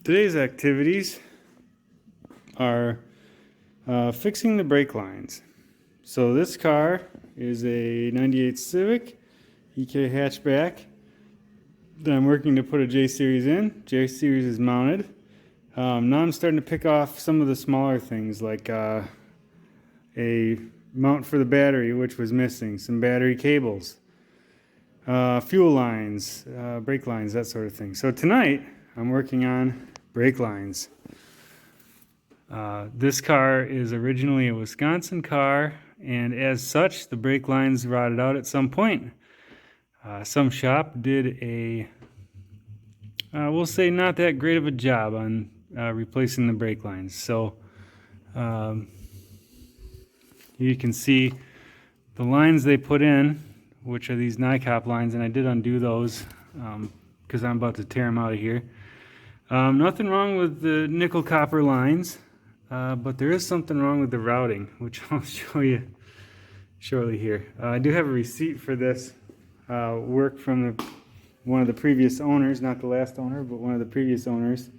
Today's activities are fixing the brake lines. So this car is a 98 Civic EK hatchback that I'm working to put a J-Series in. J-Series is mounted. Now I'm starting to pick off some of the smaller things like a mount for the battery, which was missing, some battery cables, fuel lines, brake lines, that sort of thing. So tonight I'm working on brake lines. This car is originally a Wisconsin car, and as such the brake lines rotted out at some point. Some shop did a we'll say not that great of a job on replacing the brake lines. So you can see the lines they put in, which are these nylon lines, and I did undo those because I'm about to tear them out of here. Nothing wrong with the nickel copper lines, but there is something wrong with the routing, which I'll show you shortly here. I do have a receipt for this work from one of the previous owners, not the last owner, but one of the previous owners,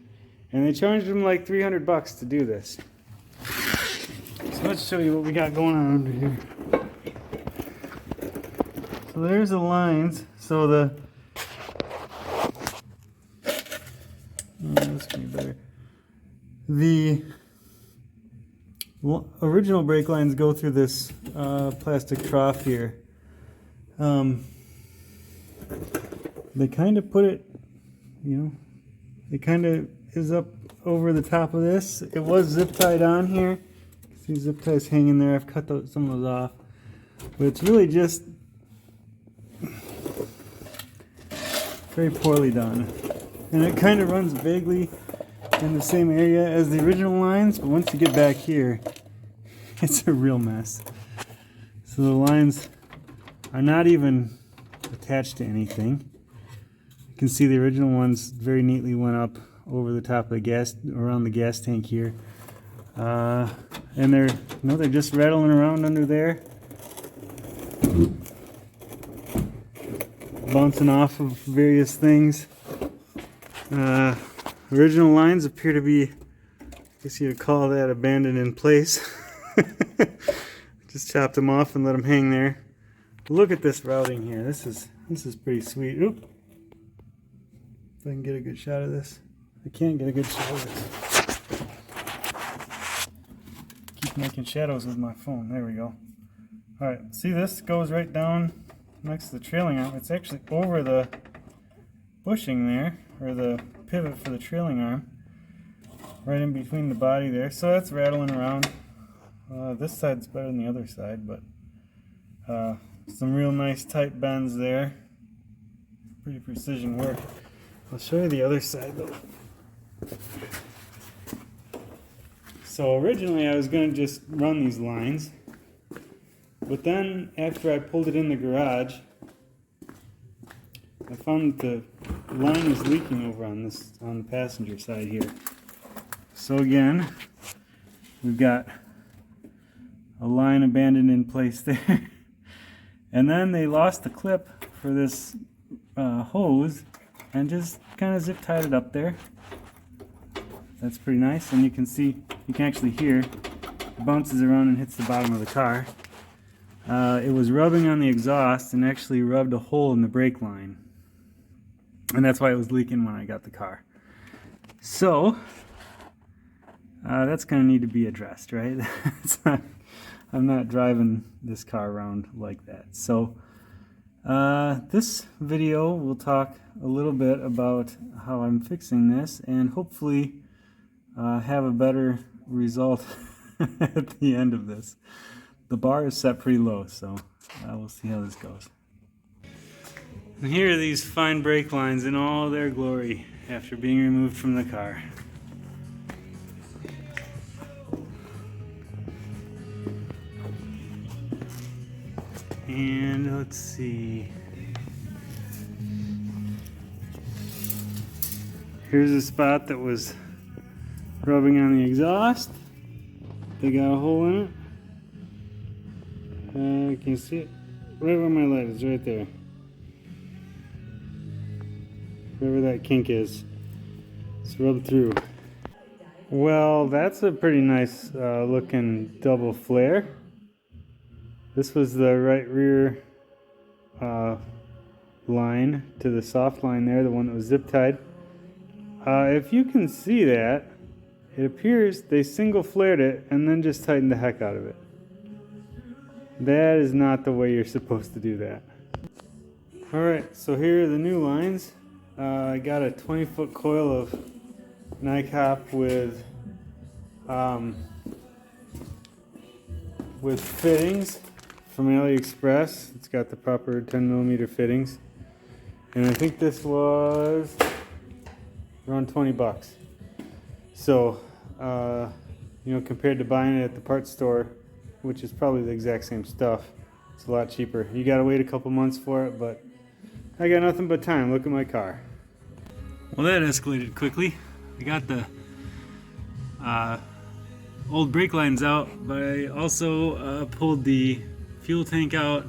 and they charged him like $300 to do this. So let's show you what we got going on under here. So there's the lines. So this can be better. The original brake lines go through this plastic trough here. They kind of put it, it kind of is up over the top of this. It was zip tied on here. See zip ties hanging there. I've cut some of those off, but it's really just very poorly done. And it kind of runs vaguely in the same area as the original lines, but once you get back here, it's a real mess. So the lines are not even attached to anything. You can see the original ones very neatly went up over the top of the gas, around the gas tank here. And they're just rattling around under there, bouncing off of various things. Original lines appear to be, I guess you'd call that abandoned in place. Just chopped them off and let them hang there. Look at this routing here. This is pretty sweet. Oop. If I can get a good shot of this. I can't get a good shot of this. Keep making shadows with my phone. There we go. Alright, see, this goes right down next to the trailing arm. It's actually over the bushing there, or the pivot for the trailing arm, right in between the body there. So that's rattling around. This side's better than the other side, but some real nice tight bends there. Pretty precision work. I'll show you the other side though. So originally I was going to just run these lines, but then after I pulled it in the garage, I found that the line was leaking over on the passenger side here. So again, we've got a line abandoned in place there. And then they lost the clip for this hose and just kind of zip tied it up there. That's pretty nice, and you can see, you can actually hear it bounces around and hits the bottom of the car. It was rubbing on the exhaust and actually rubbed a hole in the brake line. And that's why it was leaking when I got the car. So, that's going to need to be addressed, right? I'm not driving this car around like that. So, this video will talk a little bit about how I'm fixing this and hopefully have a better result at the end of this. The bar is set pretty low, so we'll see how this goes. And here are these fine brake lines in all their glory after being removed from the car. And let's see. Here's a spot that was rubbing on the exhaust. They got a hole in it. You can see it right where my light is, right there. Wherever that kink is. Let's rub through. Well, that's a pretty nice looking double flare. This was the right rear line to the soft line there, the one that was zip tied. If you can see that, it appears they single flared it and then just tightened the heck out of it. That is not the way you're supposed to do that. Alright, so here are the new lines. I got a 20-foot coil of NiCop with fittings from AliExpress. It's got the proper 10mm fittings. And I think this was around 20 bucks. So, you know, compared to buying it at the parts store, which is probably the exact same stuff, it's a lot cheaper. You gotta wait a couple months for it, but I got nothing but time. Look at my car. Well, that escalated quickly. I got the old brake lines out, but I also pulled the fuel tank out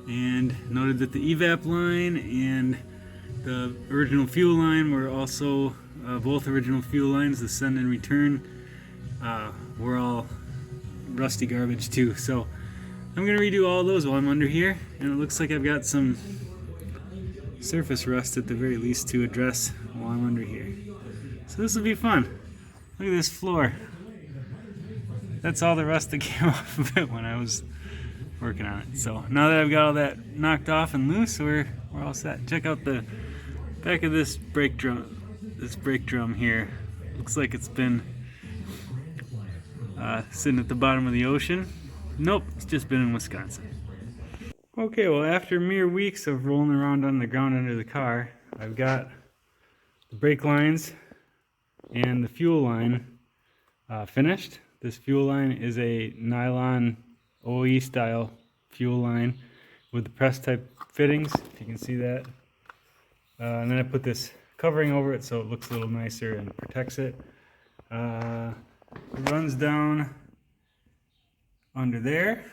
and noted that the evap line and the original fuel line were also both original fuel lines, the send and return, were all rusty garbage too. So I'm gonna redo all those while I'm under here, and it looks like I've got some surface rust at the very least to address while I'm under here. So this will be fun. Look at this floor. That's all the rust that came off of it when I was working on it. So now that I've got all that knocked off and loose, we're all set. Check out the back of this brake drum. This brake drum here. Looks like it's been sitting at the bottom of the ocean. Nope, it's just been in Wisconsin. Okay, well, after mere weeks of rolling around on the ground under the car, I've got the brake lines and the fuel line finished. This fuel line is a nylon OE style fuel line with the press type fittings, if you can see that. And then I put this covering over it so it looks a little nicer and protects it. It runs down under there.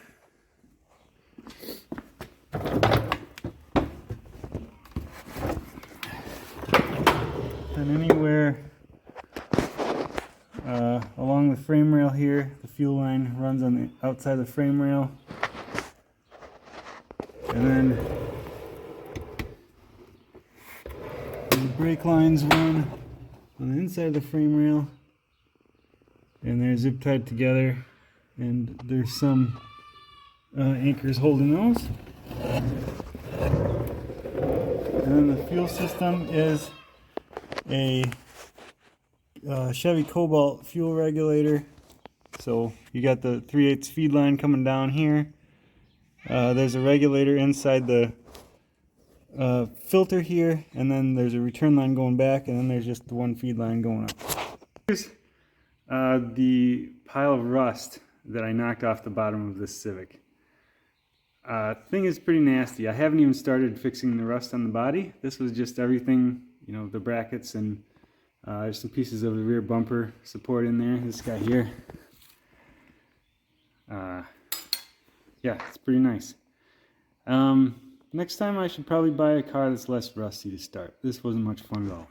And anywhere along the frame rail here, the fuel line runs on the outside of the frame rail. And then the brake lines run on the inside of the frame rail. And they're zip tied together. And there's some anchors holding those. And then the fuel system is a Chevy Cobalt fuel regulator. So you got the 3/8 feed line coming down here. There's a regulator inside the filter here, and then there's a return line going back, and then there's just the one feed line going up. Here's the pile of rust that I knocked off the bottom of this Civic. Thing is pretty nasty. I haven't even started fixing the rust on the body. This was just everything, you know, the brackets, and there's some pieces of the rear bumper support in there. This guy here. Yeah, it's pretty nice. Next time I should probably buy a car that's less rusty to start. This wasn't much fun at all.